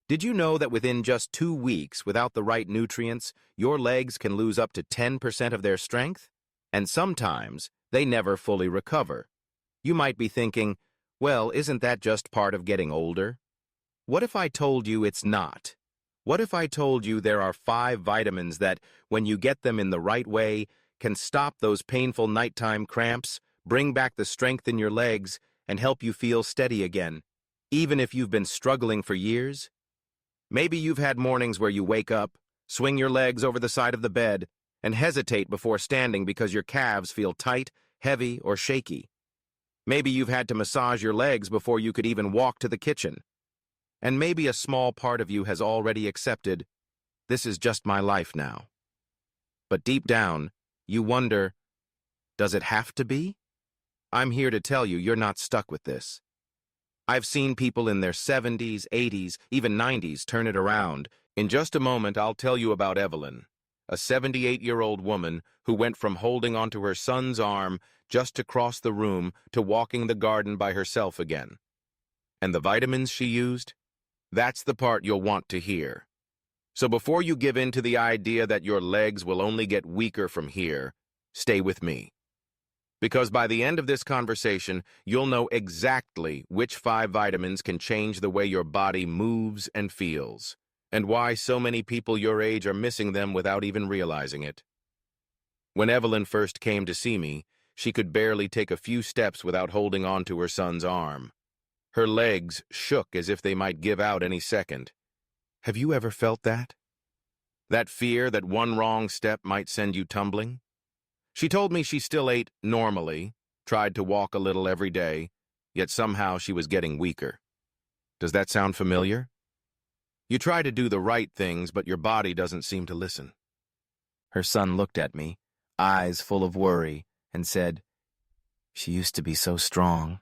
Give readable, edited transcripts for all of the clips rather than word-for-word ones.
Did you know that within just 2 weeks, without the right nutrients, your legs can lose up to 10% of their strength? And sometimes, they never fully recover. You might be thinking, well, isn't that just part of getting older? What if I told you it's not? What if I told you there are 5 vitamins that, when you get them in the right way, can stop those painful nighttime cramps, bring back the strength in your legs, and help you feel steady again, even if you've been struggling for years? Maybe you've had mornings where you wake up, swing your legs over the side of the bed, and hesitate before standing because your calves feel tight, heavy, or shaky. Maybe you've had to massage your legs before you could even walk to the kitchen. And maybe a small part of you has already accepted, this is just my life now. But deep down, you wonder, does it have to be? I'm here to tell you you're not stuck with this. I've seen people in their 70s, 80s, even 90s turn it around. In just a moment, I'll tell you about Evelyn, a 78-year-old woman who went from holding onto her son's arm just across the room to walking the garden by herself again. And the vitamins she used? That's the part you'll want to hear. So before you give in to the idea that your legs will only get weaker from here, stay with me. Because by the end of this conversation, you'll know exactly which 5 vitamins can change the way your body moves and feels, and why so many people your age are missing them without even realizing it. When Evelyn first came to see me, she could barely take a few steps without holding on to her son's arm. Her legs shook as if they might give out any second. Have you ever felt that? That fear that one wrong step might send you tumbling? She told me she still ate normally, tried to walk a little every day, yet somehow she was getting weaker. Does that sound familiar? You try to do the right things, but your body doesn't seem to listen. Her son looked at me, eyes full of worry, and said, "She used to be so strong.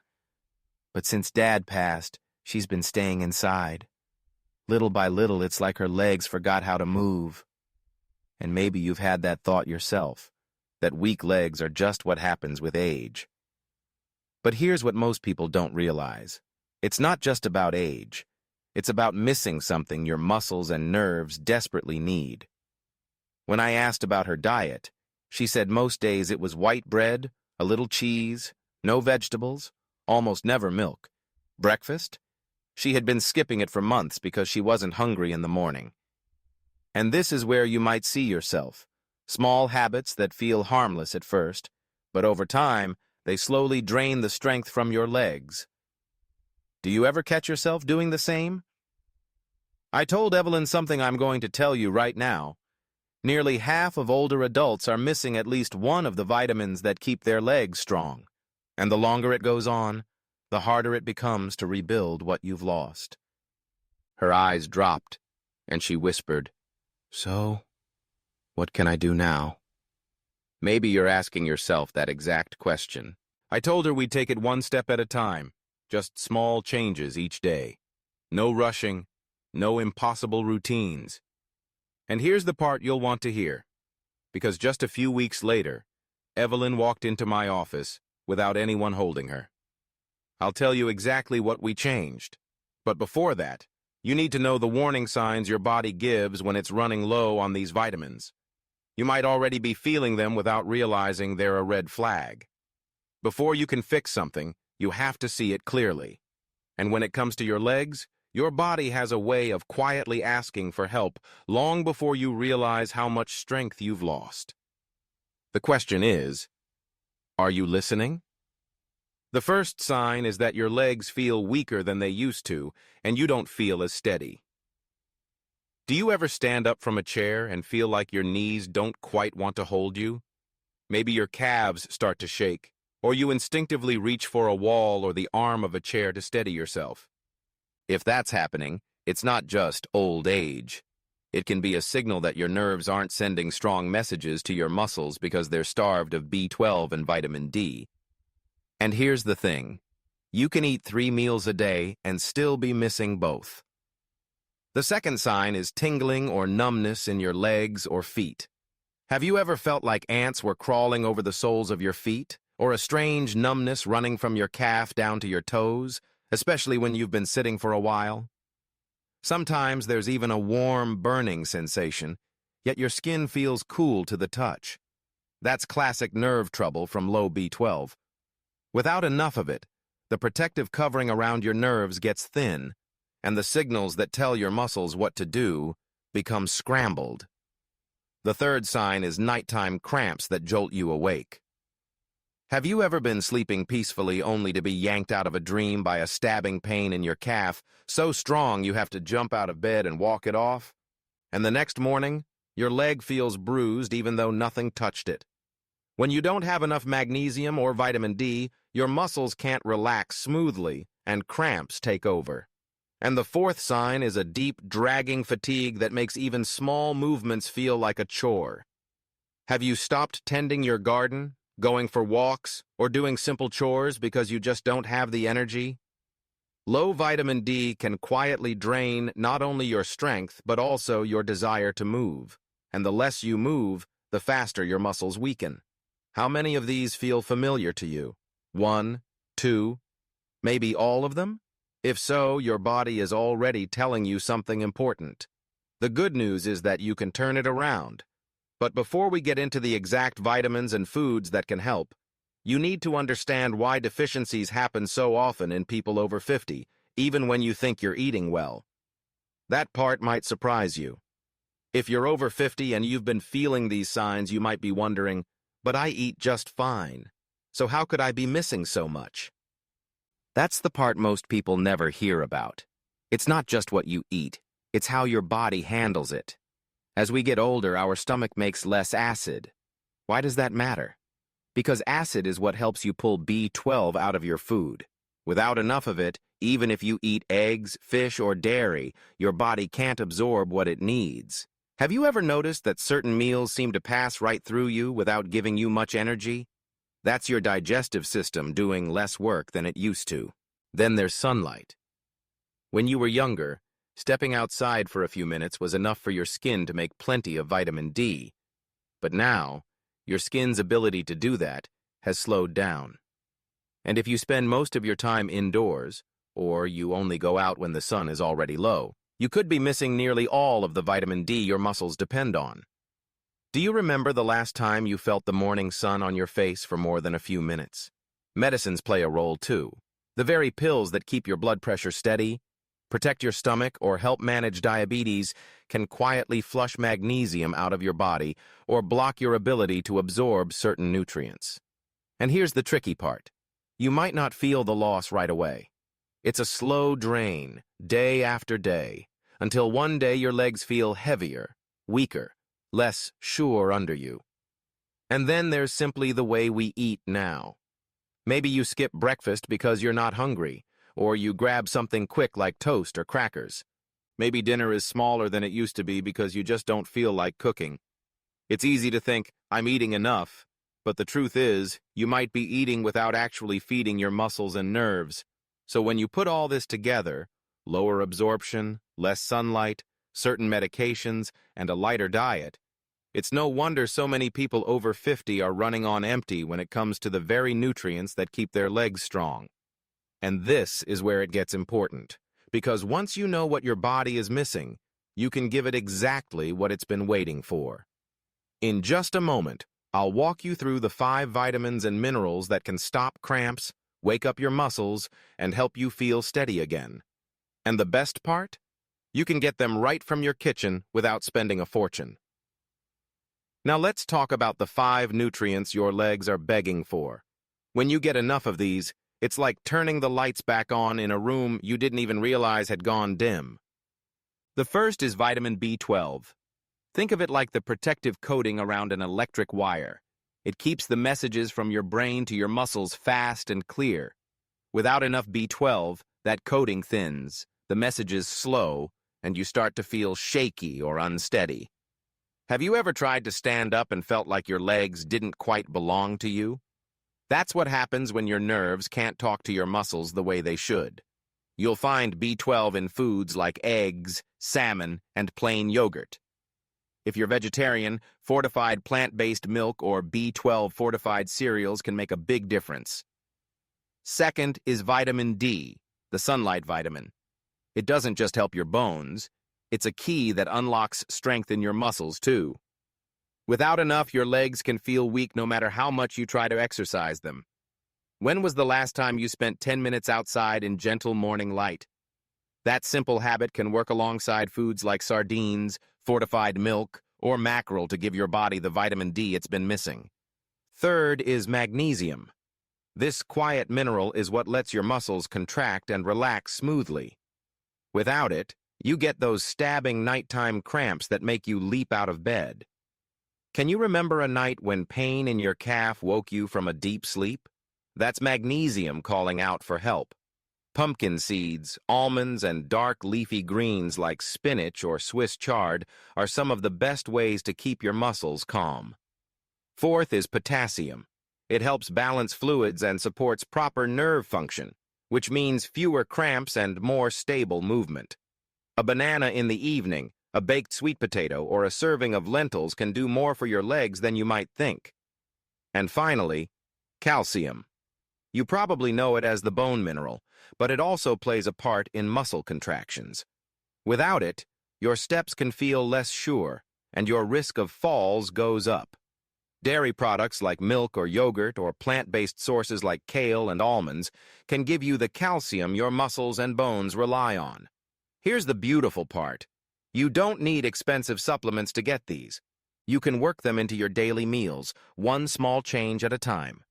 But since Dad passed, she's been staying inside. Little by little, it's like her legs forgot how to move." And maybe you've had that thought yourself, that weak legs are just what happens with age. But here's what most people don't realize. It's not just about age. It's about missing something your muscles and nerves desperately need. When I asked about her diet, she said most days it was white bread, a little cheese, no vegetables, almost never milk. Breakfast? She had been skipping it for months because she wasn't hungry in the morning. And this is where you might see yourself. Small habits that feel harmless at first, but over time, they slowly drain the strength from your legs. Do you ever catch yourself doing the same? I told Evelyn something I'm going to tell you right now. Nearly half of older adults are missing at least one of the vitamins that keep their legs strong. And the longer it goes on, the harder it becomes to rebuild what you've lost. Her eyes dropped, and she whispered, "So, what can I do now?" Maybe you're asking yourself that exact question. I told her we'd take it one step at a time, just small changes each day. No rushing, no impossible routines. And here's the part you'll want to hear, because just a few weeks later, Evelyn walked into my office without anyone holding her. I'll tell you exactly what we changed, but before that, you need to know the warning signs your body gives when it's running low on these vitamins. You might already be feeling them without realizing they're a red flag. Before you can fix something, you have to see it clearly. And when it comes to your legs, your body has a way of quietly asking for help long before you realize how much strength you've lost. The question is, are you listening? The first sign is that your legs feel weaker than they used to, and you don't feel as steady. Do you ever stand up from a chair and feel like your knees don't quite want to hold you? Maybe your calves start to shake, or you instinctively reach for a wall or the arm of a chair to steady yourself. If that's happening, it's not just old age. It can be a signal that your nerves aren't sending strong messages to your muscles because they're starved of B12 and vitamin D. And here's the thing. You can eat 3 meals a day and still be missing both. The second sign is tingling or numbness in your legs or feet. Have you ever felt like ants were crawling over the soles of your feet, or a strange numbness running from your calf down to your toes, especially when you've been sitting for a while? Sometimes there's even a warm, burning sensation, yet your skin feels cool to the touch. That's classic nerve trouble from low B12. Without enough of it, the protective covering around your nerves gets thin, and the signals that tell your muscles what to do become scrambled. The third sign is nighttime cramps that jolt you awake. Have you ever been sleeping peacefully only to be yanked out of a dream by a stabbing pain in your calf, so strong you have to jump out of bed and walk it off? And the next morning, your leg feels bruised even though nothing touched it. When you don't have enough magnesium or vitamin D, your muscles can't relax smoothly, and cramps take over. And the fourth sign is a deep, dragging fatigue that makes even small movements feel like a chore. Have you stopped tending your garden, going for walks, or doing simple chores because you just don't have the energy? Low vitamin D can quietly drain not only your strength, but also your desire to move. And the less you move, the faster your muscles weaken. How many of these feel familiar to you? 1, 2, maybe all of them? If so, your body is already telling you something important. The good news is that you can turn it around. But before we get into the exact vitamins and foods that can help, you need to understand why deficiencies happen so often in people over 50, even when you think you're eating well. That part might surprise you. If you're over 50 and you've been feeling these signs, you might be wondering, but I eat just fine, so how could I be missing so much? That's the part most people never hear about. It's not just what you eat, it's how your body handles it. As we get older, our stomach makes less acid. Why does that matter? Because acid is what helps you pull B12 out of your food. Without enough of it, even if you eat eggs, fish, or dairy, your body can't absorb what it needs. Have you ever noticed that certain meals seem to pass right through you without giving you much energy? That's your digestive system doing less work than it used to. Then there's sunlight. When you were younger, stepping outside for a few minutes was enough for your skin to make plenty of vitamin D. But now, your skin's ability to do that has slowed down. And if you spend most of your time indoors, or you only go out when the sun is already low, you could be missing nearly all of the vitamin D your muscles depend on. Do you remember the last time you felt the morning sun on your face for more than a few minutes? Medicines play a role too. The very pills that keep your blood pressure steady, protect your stomach, or help manage diabetes can quietly flush magnesium out of your body or block your ability to absorb certain nutrients. And here's the tricky part. You might not feel the loss right away. It's a slow drain, day after day, until one day your legs feel heavier, weaker, less sure under you. And then there's simply the way we eat now. Maybe you skip breakfast because you're not hungry, or you grab something quick like toast or crackers. Maybe dinner is smaller than it used to be because you just don't feel like cooking. It's easy to think, I'm eating enough, but the truth is, you might be eating without actually feeding your muscles and nerves. So when you put all this together, lower absorption, less sunlight, certain medications, and a lighter diet, it's no wonder so many people over 50 are running on empty when it comes to the very nutrients that keep their legs strong. And this is where it gets important, because once you know what your body is missing, you can give it exactly what it's been waiting for. In just a moment, I'll walk you through the 5 vitamins and minerals that can stop cramps, wake up your muscles, and help you feel steady again. And the best part? You can get them right from your kitchen without spending a fortune. Now let's talk about the 5 nutrients your legs are begging for. When you get enough of these, it's like turning the lights back on in a room you didn't even realize had gone dim. The first is vitamin B12. Think of it like the protective coating around an electric wire. It keeps the messages from your brain to your muscles fast and clear. Without enough B12, that coating thins, the messages slow, and you start to feel shaky or unsteady. Have you ever tried to stand up and felt like your legs didn't quite belong to you? That's what happens when your nerves can't talk to your muscles the way they should. You'll find B12 in foods like eggs, salmon, and plain yogurt. If you're vegetarian, fortified plant-based milk or B12 fortified cereals can make a big difference. Second is vitamin D, the sunlight vitamin. It doesn't just help your bones. It's a key that unlocks strength in your muscles, too. Without enough, your legs can feel weak no matter how much you try to exercise them. When was the last time you spent 10 minutes outside in gentle morning light? That simple habit can work alongside foods like sardines, fortified milk, or mackerel to give your body the vitamin D it's been missing. Third is magnesium. This quiet mineral is what lets your muscles contract and relax smoothly. Without it, you get those stabbing nighttime cramps that make you leap out of bed. Can you remember a night when pain in your calf woke you from a deep sleep? That's magnesium calling out for help. Pumpkin seeds, almonds, and dark leafy greens like spinach or Swiss chard are some of the best ways to keep your muscles calm. Fourth is potassium. It helps balance fluids and supports proper nerve function, which means fewer cramps and more stable movement. A banana in the evening, a baked sweet potato, or a serving of lentils can do more for your legs than you might think. And finally, calcium. You probably know it as the bone mineral, but it also plays a part in muscle contractions. Without it, your steps can feel less sure, and your risk of falls goes up. Dairy products like milk or yogurt or plant-based sources like kale and almonds can give you the calcium your muscles and bones rely on. Here's the beautiful part. You don't need expensive supplements to get these. You can work them into your daily meals, one small change at a time.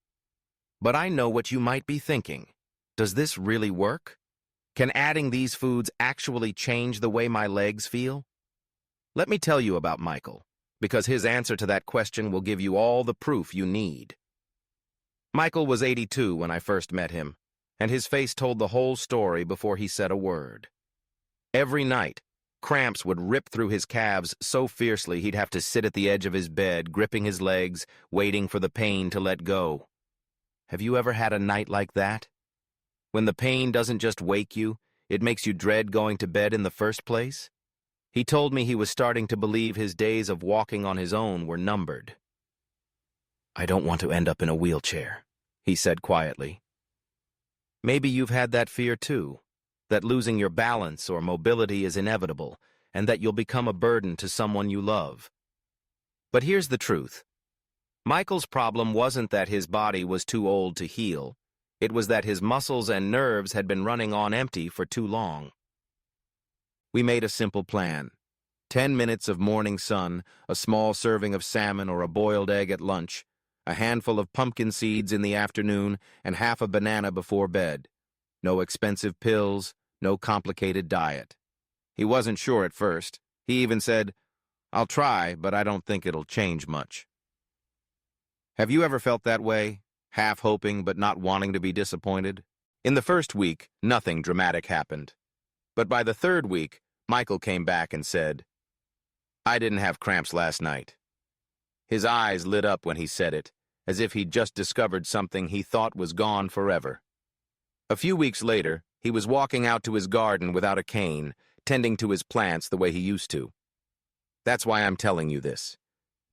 But I know what you might be thinking. Does this really work? Can adding these foods actually change the way my legs feel? Let me tell you about Michael, because his answer to that question will give you all the proof you need. Michael was 82 when I first met him, and his face told the whole story before he said a word. Every night, cramps would rip through his calves so fiercely he'd have to sit at the edge of his bed, gripping his legs, waiting for the pain to let go. Have you ever had a night like that? When the pain doesn't just wake you, it makes you dread going to bed in the first place? He told me he was starting to believe his days of walking on his own were numbered. "I don't want to end up in a wheelchair," he said quietly. Maybe you've had that fear too, that losing your balance or mobility is inevitable, and that you'll become a burden to someone you love. But here's the truth. Michael's problem wasn't that his body was too old to heal. It was that his muscles and nerves had been running on empty for too long. We made a simple plan. 10 minutes of morning sun, a small serving of salmon or a boiled egg at lunch, a handful of pumpkin seeds in the afternoon, and half a banana before bed. No expensive pills, no complicated diet. He wasn't sure at first. He even said, "I'll try, but I don't think it'll change much." Have you ever felt that way, half hoping but not wanting to be disappointed? In the first week, nothing dramatic happened. But by the third week, Michael came back and said, "I didn't have cramps last night." His eyes lit up when he said it, as if he'd just discovered something he thought was gone forever. A few weeks later, he was walking out to his garden without a cane, tending to his plants the way he used to. That's why I'm telling you this.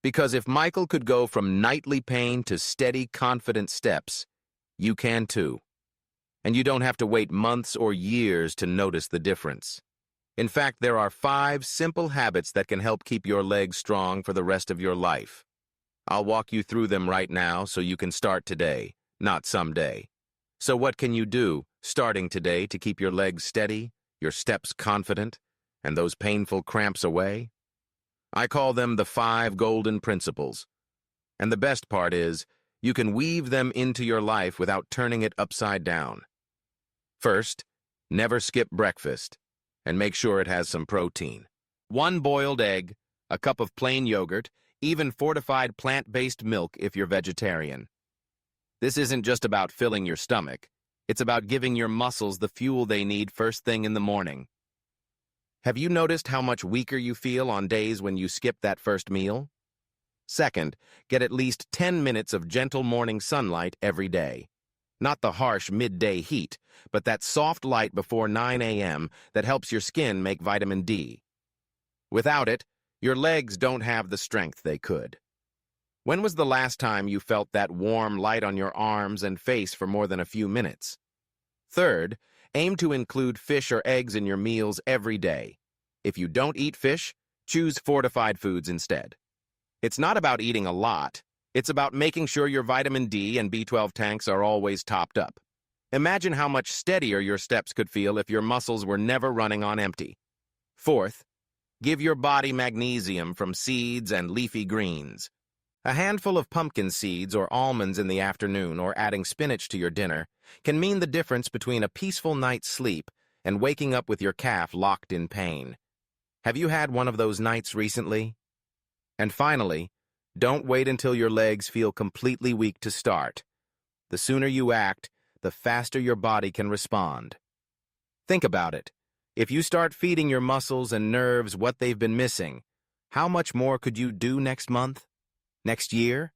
Because if Michael could go from nightly pain to steady, confident steps, you can too. And you don't have to wait months or years to notice the difference. In fact, there are 5 simple habits that can help keep your legs strong for the rest of your life. I'll walk you through them right now so you can start today, not someday. So what can you do, starting today, to keep your legs steady, your steps confident, and those painful cramps away? I call them the 5 golden principles. And the best part is, you can weave them into your life without turning it upside down. First, never skip breakfast, and make sure it has some protein. 1 boiled egg, a cup of plain yogurt, even fortified plant-based milk if you're vegetarian. This isn't just about filling your stomach. It's about giving your muscles the fuel they need first thing in the morning. Have you noticed how much weaker you feel on days when you skip that first meal? Second, get at least 10 minutes of gentle morning sunlight every day. Not the harsh midday heat, but that soft light before 9 a.m. that helps your skin make vitamin D. Without it, your legs don't have the strength they could. When was the last time you felt that warm light on your arms and face for more than a few minutes? Third, Aim to include fish or eggs in your meals every day. If you don't eat fish, choose fortified foods instead. It's not about eating a lot. It's about making sure your vitamin D and B12 tanks are always topped up. Imagine how much steadier your steps could feel if your muscles were never running on empty. Fourth, give your body magnesium from seeds and leafy greens. A handful of pumpkin seeds or almonds in the afternoon or adding spinach to your dinner can mean the difference between a peaceful night's sleep and waking up with your calf locked in pain. Have you had one of those nights recently? And finally, don't wait until your legs feel completely weak to start. The sooner you act, the faster your body can respond. Think about it. If you start feeding your muscles and nerves what they've been missing, how much more could you do next month? Next year?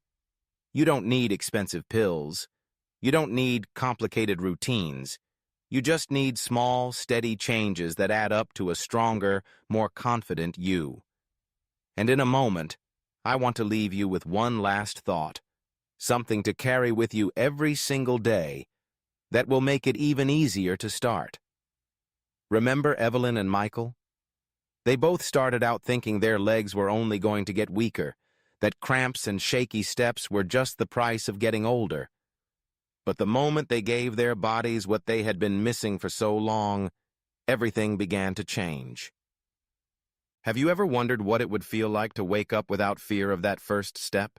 You don't need expensive pills. You don't need complicated routines. You just need small, steady changes that add up to a stronger, more confident you. And in a moment, I want to leave you with one last thought, something to carry with you every single day that will make it even easier to start. Remember Evelyn and Michael? They both started out thinking their legs were only going to get weaker, that cramps and shaky steps were just the price of getting older. But the moment they gave their bodies what they had been missing for so long, everything began to change. Have you ever wondered what it would feel like to wake up without fear of that first step?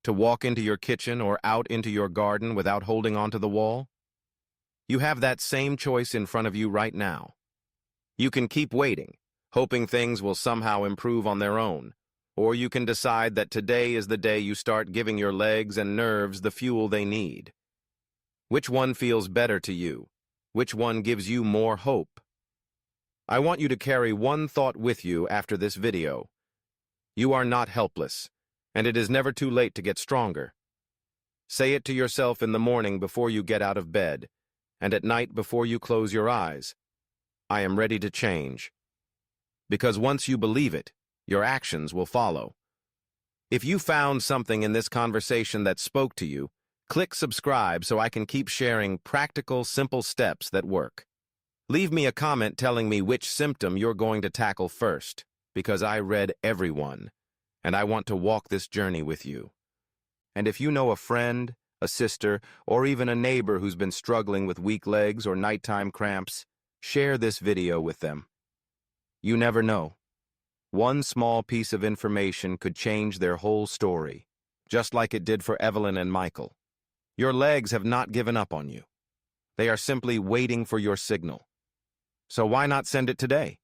To walk into your kitchen or out into your garden without holding onto the wall? You have that same choice in front of you right now. You can keep waiting, hoping things will somehow improve on their own, or you can decide that today is the day you start giving your legs and nerves the fuel they need. Which one feels better to you? Which one gives you more hope? I want you to carry one thought with you after this video. You are not helpless, and it is never too late to get stronger. Say it to yourself in the morning before you get out of bed, and at night before you close your eyes. I am ready to change. Because once you believe it, your actions will follow. If you found something in this conversation that spoke to you, click subscribe so I can keep sharing practical, simple steps that work. Leave me a comment telling me which symptom you're going to tackle first, because I read everyone, and I want to walk this journey with you. And if you know a friend, a sister, or even a neighbor who's been struggling with weak legs or nighttime cramps, share this video with them. You never know. One small piece of information could change their whole story, just like it did for Evelyn and Michael. Your legs have not given up on you. They are simply waiting for your signal. So why not send it today?